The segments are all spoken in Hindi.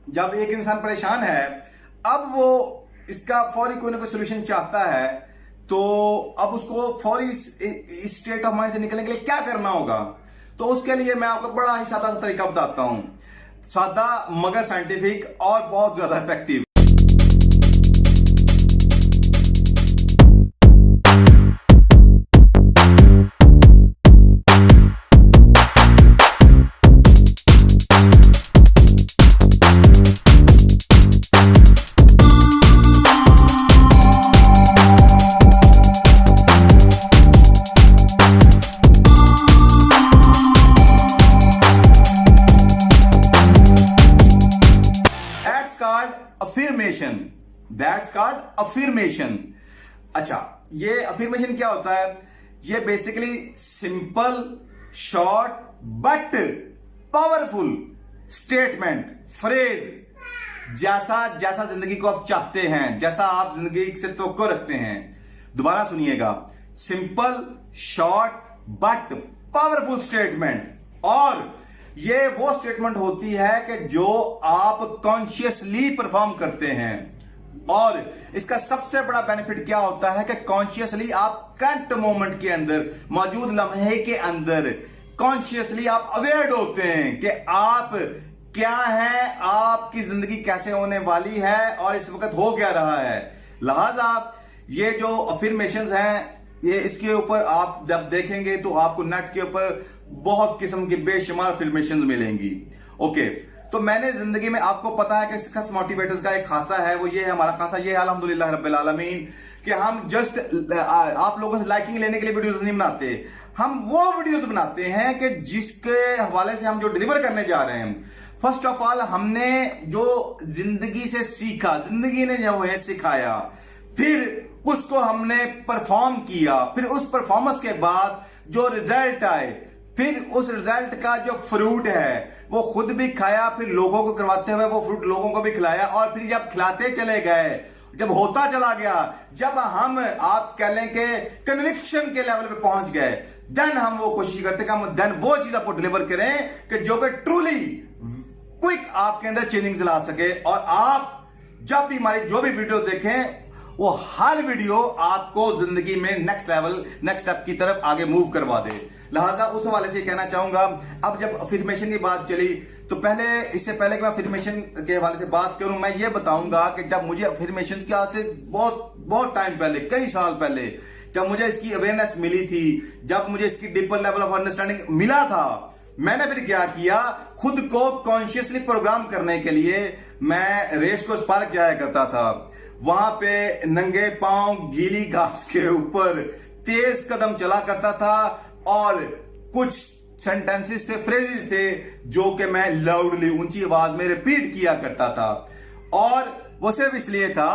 जब एक इंसान परेशान है, अब वो इसका फौरी कोई ना कोई सोल्यूशन चाहता है, तो अब उसको फौरी इस स्टेट ऑफ माइंड से निकलने के लिए क्या करना होगा? तो उसके लिए मैं आपको बड़ा ही सादा सा तरीका बताता हूं, सादा मगर साइंटिफिक और बहुत ज्यादा effective. Affirmation, that's called affirmation. अच्छा, ये अफर्मेशन क्या होता है? ये basically simple, short but powerful statement, phrase, जैसा जैसा जिंदगी को आप चाहते हैं, जैसा आप जिंदगी से तवक्को रखते हैं। दोबारा सुनिएगा, simple, short but powerful statement. और ये वो स्टेटमेंट होती है कि जो आप कॉन्शियसली परफॉर्म करते हैं। और इसका सबसे बड़ा बेनिफिट क्या होता है कि कॉन्शियसली आप करंट मोमेंट के अंदर, मौजूद लम्हे के अंदर कॉन्शियसली आप अवेयर होते हैं कि आप क्या हैं, आपकी जिंदगी कैसे होने वाली है और इस वक्त हो क्या रहा है। लिहाजा ये जो अफर्मेशंस हैं, ये इसके ऊपर आप जब देखेंगे तो आपको नेट के ऊपर बहुत किस्म की बेशुमार अफर्मेशंस मिलेंगी। ओके, तो मैंने जिंदगी में, आपको पता है कि सक्सेस मोटिवेटर्स का एक खासा है, वो ये है, हमारा खासा ये है अल्हम्दुलिल्लाह रब्बिल आलमीन, कि हम जस्ट आप लोगों से लाइकिंग लेने के लिए वीडियोस नहीं बनाते। हम वो वीडियोस बनाते हैं कि जिसके हवाले से हम जो डिलीवर करने जा रहे हैं, फर्स्ट ऑफ ऑल हमने जो जिंदगी से सीखा, जिंदगी ने जो है सिखाया, फिर उसको हमने परफॉर्म किया, फिर उस परफॉर्मेंस के बाद जो रिजल्ट आए, फिर उस रिजल्ट का जो फ्रूट है वो खुद भी खाया, फिर लोगों को करवाते हुए वो फ्रूट लोगों को भी खिलाया, और फिर जब खिलाते चले गए, जब होता चला गया, जब हम आप कह लें कि कन्विक्शन के लेवल पे पहुंच गए, देन हम वो कोशिश करते कि हम देन वो चीज आपको डिलीवर करें कि जो कि ट्रूली क्विक आपके अंदर चेंजिंग ला सके। और आप जब भी हमारी जो भी वीडियो देखें, वो हर वीडियो आपको जिंदगी में नेक्स्ट लेवल, नेक्स्ट स्टेप की तरफ आगे मूव करवा दे। लिहाजा उस हवाले से कहना चाहूंगा, अब जब अफर्मेशन की बात चली, तो पहले, इससे पहले कि मैं अफर्मेशन के हवाले से बात करूं, मैं ये बताऊंगा कि जब मुझे अफर्मेशन की, आज से बहुत टाइम पहले, कई साल पहले, जब मुझे इसकी अवेयरनेस मिली थी, जब मुझे इसकी डीपर लेवल ऑफ अंडरस्टैंडिंग मिला था, मैंने फिर क्या किया, खुद को कॉन्शियसली प्रोग्राम करने के लिए मैं रेस कोर्स पार्क जाया करता था। वहां पे नंगे पांव गीली घास के ऊपर तेज कदम चला करता था, और कुछ सेंटेंसेस थे, फ्रेजेस थे, जो कि मैं लाउडली, ऊंची आवाज में रिपीट किया करता था। और वो सिर्फ इसलिए था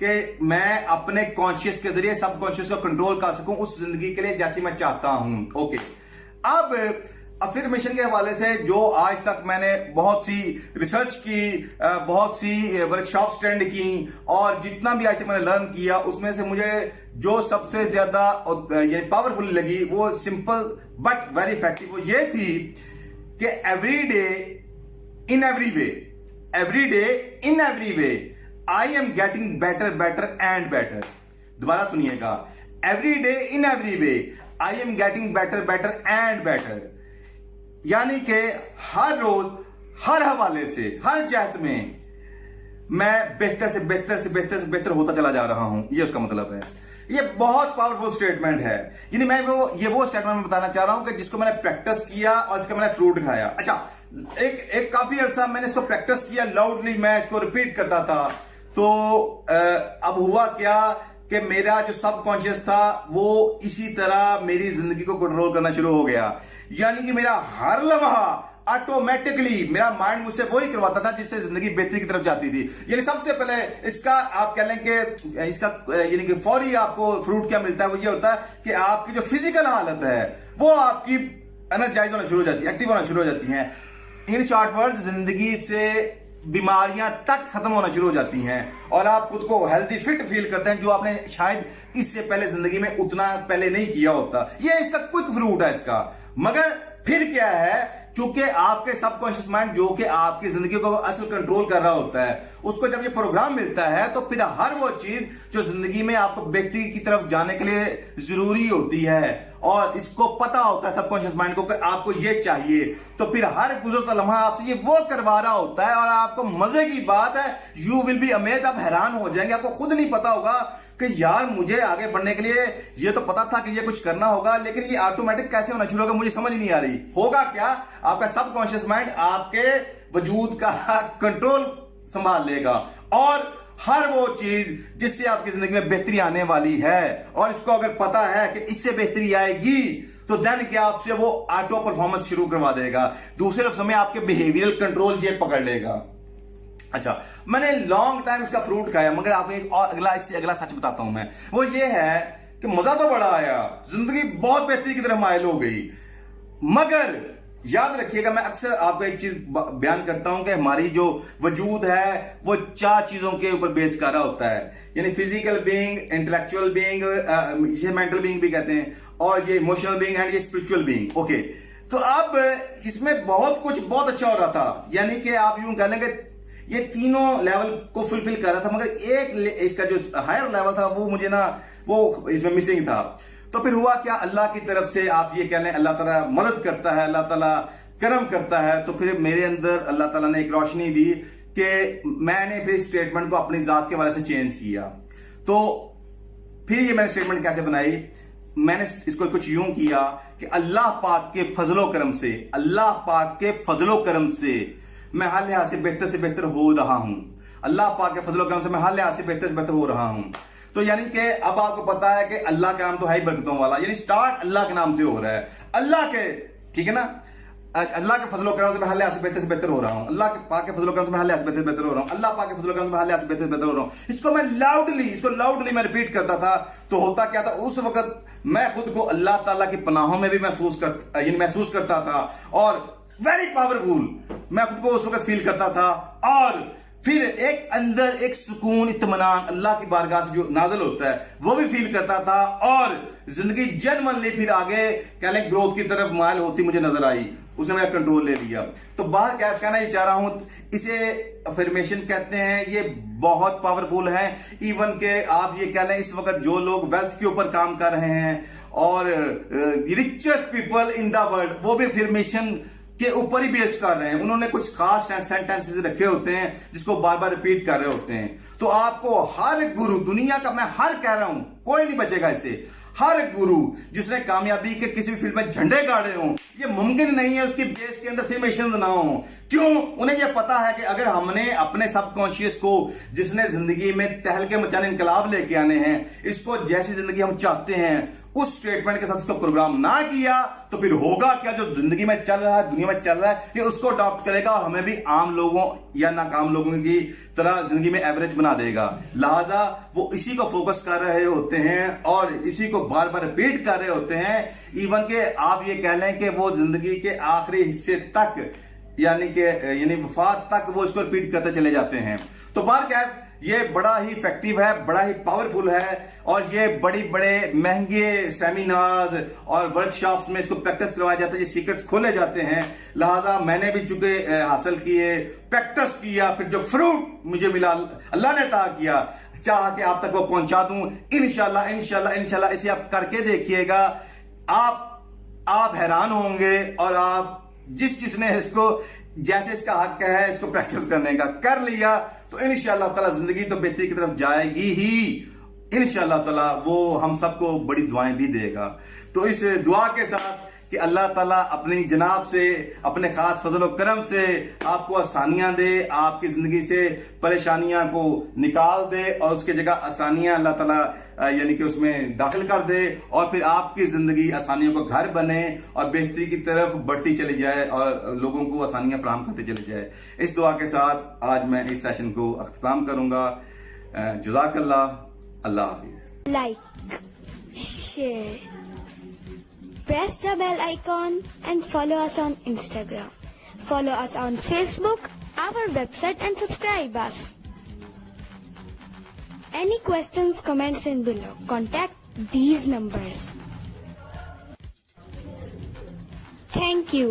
कि मैं अपने कॉन्शियस के जरिए सबकॉन्शियस को कंट्रोल कर सकूं उस जिंदगी के लिए जैसी मैं चाहता हूं। ओके, अब अफर्मेशन के हवाले से जो आज तक मैंने बहुत सी रिसर्च की, बहुत सी वर्कशॉप्स अटेंड की, और जितना भी आज तक मैंने लर्न किया, उसमें से मुझे जो सबसे ज्यादा ये पावरफुल लगी, वो सिंपल बट वेरी इफेक्टिव, वो ये थी कि every day in every way, every day in every way I am getting better, better and better. दोबारा सुनिएगा, every day in every way I am getting better, better and better. यानी कि हर रोज, हर हवाले से, हर जहत में मैं बेहतर से बेहतर से बेहतर से बेहतर होता चला जा रहा हूं, ये उसका मतलब है। ये बहुत पावरफुल स्टेटमेंट है। यानी मैं वो स्टेटमेंट में बताना चाह रहा हूं कि जिसको मैंने प्रैक्टिस किया और इसका मैंने फ्रूट खाया। अच्छा, एक काफी अरसा मैंने इसको प्रैक्टिस किया, लाउडली मैं इसको रिपीट करता था। तो अब हुआ क्या कि मेरा जो सबकॉन्शियस था वो इसी तरह मेरी जिंदगी को कंट्रोल करना शुरू हो गया। यानी कि मेरा हर लम्हा ऑटोमेटिकली मेरा माइंड मुझसे वही करवाता था जिससे जिंदगी बेहतरी की तरफ जाती थी। यानी सबसे पहले इसका आप कह लें कि इसका यानी कि फौरी आपको फ्रूट क्या मिलता है, वो ये होता है कि आपकी जो फिजिकल हालत है वो आपकी एनर्जाइज होना शुरू हो जाती है, एक्टिव होना शुरू हो जाती है। इन शॉर्ट वर्ड्स, जिंदगी से बीमारियां तक खत्म होना शुरू हो जाती हैं और आप खुद को हेल्दी फिट फील करते हैं, जो आपने शायद इससे पहले जिंदगी में उतना पहले नहीं किया होता। ये इसका क्विक फ्रूट है इसका। मगर फिर क्या है, चूंकि आपके सबकॉन्शियस माइंड जो कि आपकी जिंदगी को असल कंट्रोल कर रहा होता है, उसको जब ये प्रोग्राम मिलता है तो फिर हर वो चीज जो जिंदगी में आपको व्यक्ति की तरफ जाने के लिए जरूरी होती है और इसको पता होता है सबकॉन्शियस माइंड को कि आपको ये चाहिए, तो फिर हर गुजरता लम्हा आपसे ये वो करवा रहा होता है। और आपको मजे की बात है, यू विल बी अमेज्ड, आप हैरान हो जाएंगे, आपको खुद नहीं पता होगा कि यार मुझे आगे बढ़ने के लिए ये तो पता था कि ये कुछ करना होगा, लेकिन ये ऑटोमेटिक कैसे होना शुरू होगा मुझे समझ नहीं आ रही। होगा क्या, आपका सबकॉन्शियस माइंड आपके वजूद का कंट्रोल संभाल लेगा और हर वो चीज जिससे आपकी जिंदगी में बेहतरी आने वाली है और इसको अगर पता है कि इससे बेहतरी आएगी तो देन क्या आपसे वो ऑटो परफॉर्मेंस शुरू करवा देगा। दूसरे लफ्ज़ों में आपके बिहेवियरल कंट्रोल ये पकड़ लेगा। अच्छा, मैंने लॉन्ग टाइम इसका फ्रूट खाया, मगर आपको एक और इससे अगला सच बताता हूं मैं, वो ये है कि मजा तो बड़ा आया, जिंदगी बहुत बेहतरी की तरफ माइल हो गई। मगर याद रखिएगा, मैं अक्सर आपको एक चीज बयान करता हूं कि हमारी जो वजूद है वो 4 चीजों के ऊपर बेस कर रहा होता है, यानी फिजिकल बीइंग, इंटेलेक्चुअल बीइंग, इसे मेंटल बीइंग भी कहते हैं, और ये इमोशनल बीइंग एंड ये स्पिरिचुअल बीइंग। ओके, तो अब इसमें बहुत कुछ बहुत अच्छा हो रहा था, यानी कि आप यूं कह लेंगे ये तीनों लेवल को फुलफिल कर रहा था, मगर एक इसका जो हायर लेवल था वो मुझे ना वो इसमें मिसिंग था। तो फिर हुआ क्या, अल्लाह की तरफ से आप ये कह लें अल्लाह ताला मदद करता है, अल्लाह ताला करम करता है। तो फिर मेरे अंदर अल्लाह ताला ने एक रोशनी दी कि मैंने फिर स्टेटमेंट को अपनी जात के वाले से चेंज किया। तो फिर ये मैंने स्टेटमेंट कैसे बनाई, मैंने इसको कुछ यूं किया कि अल्लाह पाक के फजलो करम से, अल्लाह पाक के फजलो करम से मैं हर लिहाज से बेहतर हो रहा हूं। अल्लाह पाक के फजलो करम से मैं हर लिहाज से बेहतर हो रहा हूं। तो यानी कि अब आपको पता है कि अल्लाह का नाम तो है ही बरकतों वाला, यानी स्टार्ट अल्लाह के नाम से हो रहा है, अल्लाह के, ठीक है ना, अल्लाह के फजलो करम से मैं हर लिहाज से बेहतर हो रहा हूं, अल्लाह के पाक के फजलो करम से मैं हर लिहाज से बेहतर हो रहा हूं, अल्लाह पाक के फजलो करम से मैं हर लिहाज से बेहतर हो रहा हूं। इसको मैं लाउडली मैं रिपीट करता था। तो होता क्या था, उस वक्त मैं खुद को अल्लाह ताला की पनाहों में भी महसूस करता था और वेरी पावरफुल मैं खुद को उस वक्त फील करता था। और फिर एक अंदर एक सुकून, इत्मीनान अल्लाह की बारगाह से जो नाज़िल होता है वो भी फील करता था और जिंदगी जनरली फिर आगे कह लें ग्रोथ की तरफ माइल होती मुझे नजर आई। उसने मेरा कंट्रोल ले लिया। तो बाहर क्या कहना ये चाह रहा हूं, इसे अफर्मेशन कहते हैं, ये बहुत पावरफुल है। इवन के आप ये कह लें इस वक्त जो लोग वेल्थ के ऊपर काम कर रहे हैं और richest people in the world वो भी अफर्मेशन के ऊपर ही बेस्ड कर रहे हैं। उन्होंने कुछ खास सेंटेंसेस रखे होते हैं जिसको बार बार रिपीट कर रहे होते हैं। तो आपको हर गुरु दुनिया का, मैं हर कह रहा हूं, कोई नहीं बचेगा इससे, हर गुरु जिसने कामयाबी के किसी भी फील्ड में झंडे गाड़े हों, ये मुमकिन नहीं है उसकी बेस के अंदर अफर्मेशंस ना हो। क्यों? उन्हें यह पता है कि अगर हमने अपने सबकॉन्शियस को, जिसने जिंदगी में तहलके मचाने इनकलाब लेके आने हैं, इसको जैसी जिंदगी हम चाहते हैं उस स्टेटमेंट के साथ उसको प्रोग्राम ना किया तो फिर होगा क्या, जो जिंदगी में चल रहा है, दुनिया में चल रहा है, ये उसको अडॉप्ट करेगा और हमें भी आम लोगों या नाकाम लोगों की तरह जिंदगी में एवरेज बना देगा। लिहाजा वो इसी को फोकस कर रहे होते हैं और इसी को बार बार रिपीट कर रहे होते हैं। इवन के आप ये कह लें कि वो जिंदगी के आखिरी हिस्से तक, यानी वफात तक वो इसको रिपीट करते चले जाते हैं। तो बार क्या ये बड़ा ही इफेक्टिव है, बड़ा ही पावरफुल है और ये बड़े महंगे सेमिनार्स और वर्कशॉप्स में इसको प्रैक्टिस करवाया जाता है, ये सीक्रेट्स खोले जाते हैं। लिहाजा मैंने भी चूंकि हासिल किए, प्रैक्टिस किया, फिर जो फ्रूट मुझे मिला अल्लाह ने अता किया, चाह के आप तक वो पहुंचा दूं। इंशाल्लाह इसे आप करके देखिएगा, आप हैरान होंगे और आप जिसने इसको जैसे इसका हक है इसको प्रैक्टिस करने का कर लिया तो इंशाअल्लाह ताला जिंदगी तो बेहतरी की तरफ जाएगी ही। इंशाअल्लाह ताला वो हम सबको बड़ी दुआएं भी देगा। तो इस दुआ के साथ कि अल्लाह ताला अपनी जनाब से, अपने खास फजल और करम से आपको आसानियां दे, आपकी जिंदगी से परेशानियां को निकाल दे और उसकी जगह आसानियां अल्लाह ताला यानी कि उसमें दाखिल कर दे और फिर आपकी जिंदगी आसानियों का घर बने और बेहतरी की तरफ बढ़ती चली जाए और लोगों को आसानियां फराहम करते चले जाए। इस दुआ के साथ आज मैं इस सेशन को अख्ताम करूंगा। जज़ाकल्लाह, अल्लाह हाफिज। Like, share, press the bell icon and follow us on Instagram. Follow us on Facebook, our website and subscribe us. Any questions, comments in below. Contact these numbers. Thank you.